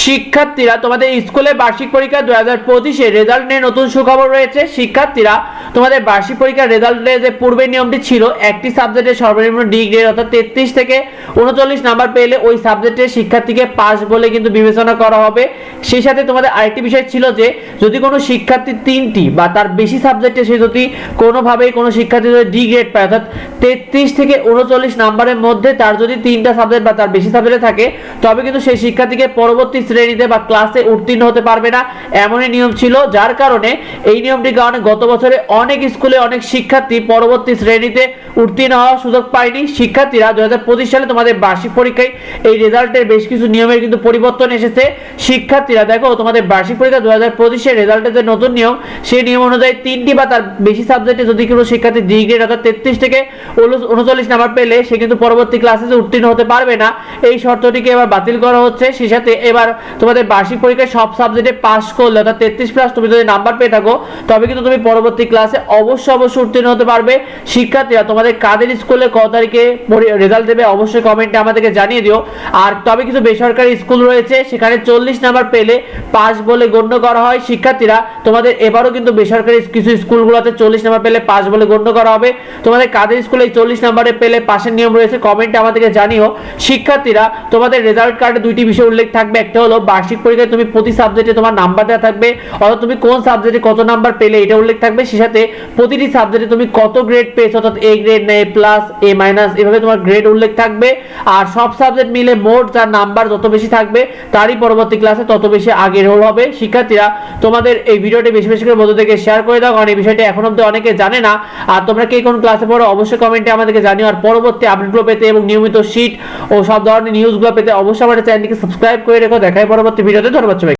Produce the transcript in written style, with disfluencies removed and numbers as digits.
শিক্ষার্থীরা তোমাদের স্কুলে বার্ষিক পরীক্ষা 2025 রেজাল্ট নিয়ে নতুন সুখবর রয়েছে। শিক্ষার্থীরা তোমাদের বার্ষিক পরীক্ষার রেজাল্টের যে পূর্বের নিয়মটি ছিল, একটি সাবজেক্টের সর্বনিম্ন ডি গ্রেড অর্থাৎ 33 থেকে 39 নাম্বার পেলে ওই সাবজেক্টের শিক্ষার্থীকে পাস বলে কিন্তু বিবেচনা করা হবে। সেই সাথে তোমাদের আরেকটি বিষয় ছিল যে যদি কোনো শিক্ষার্থী 3টি বা তার বেশি সাবজেক্টে সে যদি কোনোভাবেই কোনো শিক্ষার্থী যদি ডি গ্রেড পায় অর্থাৎ 33 থেকে 39 নাম্বারের মধ্যে তার যদি 3টা সাবজেক্ট বা তার বেশি সাবজেক্টে থাকে, তবে কিন্তু সেই শিক্ষার্থীকে পরবর্তী শ্রেণীতে বা ক্লাসে উত্তীর্ণ হতে পারবে না, এমনই নিয়ম ছিল। যার কারণে এই নিয়মটির কারণে গত বছরে অনেক স্কুলে অনেক শিক্ষার্থী পরবর্তী শ্রেণীতে উত্তীর্ণ হওয়ার সুযোগ পায়নি। শিক্ষার্থীরা 2025 সালে তোমাদের বার্ষিক পরীক্ষায় এই রেজাল্টের বেশ কিছু নিয়মের কিন্তু পরিবর্তন এসেছে। শিক্ষার্থীরা দেখো, তোমাদের বার্ষিক পরীক্ষা 2025 রেজাল্টের যে নতুন নিয়ম, সেই নিয়ম অনুযায়ী 3টি বা তার বেশি সাবজেক্টে যদি কোনো শিক্ষার্থী ডি গ্রেড অর্থাৎ 33 থেকে 39 নাম্বার পেলে সে কিন্তু পরবর্তী ক্লাসে উত্তীর্ণ হতে পারবে না। এই শর্তটিকে এবার বাতিল করা হচ্ছে। সেই সাথে এবার তোমাদের বার্ষিক পরীক্ষায় সব সাবজেক্টে পাস করলে অর্থাৎ 33 প্লাস তুমি যদি নাম্বার পেয়ে থাকো, তবে কিন্তু তুমি পরবর্তী ক্লাসে অবশ্যই উত্তীর্ণ হতে পারবে। শিক্ষার্থীরা তোমাদের কাদের স্কুলে কত তারিখে রেজাল্ট দেবে অবশ্যই কমেন্টে আমাদেরকে জানিয়ে দিও। আর তবে কিছু বেসরকারি স্কুল রয়েছে, সেখানে 40 নাম্বার পেলে পাস বলে গণ্য করা হয়। শিক্ষার্থীরা তোমাদের এবারও কিন্তু বেসরকারি কিছু স্কুলগুলোতে 40 নাম্বার পেলে পাস বলে গণ্য করা হবে। তোমাদের কাদের স্কুলে 40 নাম্বারে পেলে পাসের নিয়ম রয়েছে কমেন্টে আমাদেরকে জানিও। শিক্ষার্থীরা তোমাদের রেজাল্ট কার্ডে দুইটি বিষয় উল্লেখ থাকবে। একটা হলো বার্ষিক পরীক্ষায় তুমি প্রতি সাবজেক্টে তোমার নাম্বার দেওয়া থাকবে, অর্থাৎ তুমি কোন সাবজেক্টে কত নাম্বার পেলে এটা উল্লেখ থাকবে। সেই সাথে প্রতিটি সাবজেক্টে তুমি কত গ্রেড পেয়েছো, অর্থাৎ এ গ্রেড না এ প্লাস এ মাইনাস, এভাবে তোমার গ্রেড উল্লেখ থাকবে। আর সব সাবজেক্ট মিলে মোট যার নাম্বার যত বেশি থাকবে তারই পরবর্তী ক্লাসে তত বেশি আগে রোল হবে। শিক্ষার্থীরা তোমাদের এই ভিডিওটি বেশি বেশি করে বন্ধুদেরকে শেয়ার করে দাও, কারণ এই বিষয়টি এখন অবধি অনেকে জানে না। আর তোমরা কে কোন ক্লাসে পড়ো অবশ্যই কমেন্টে আমাদেরকে জানিও। আর পরবর্তী আপডেটগুলো পেতে এবং নিয়মিত শীট ও সব ধরনের নিউজগুলো পেতে অবশ্যই আমাদের চ্যানেলটিকে সাবস্ক্রাইব করে রেখো। দেখাই পরবর্তী ভিডিওতে। ধন্যবাদ সবাইকে।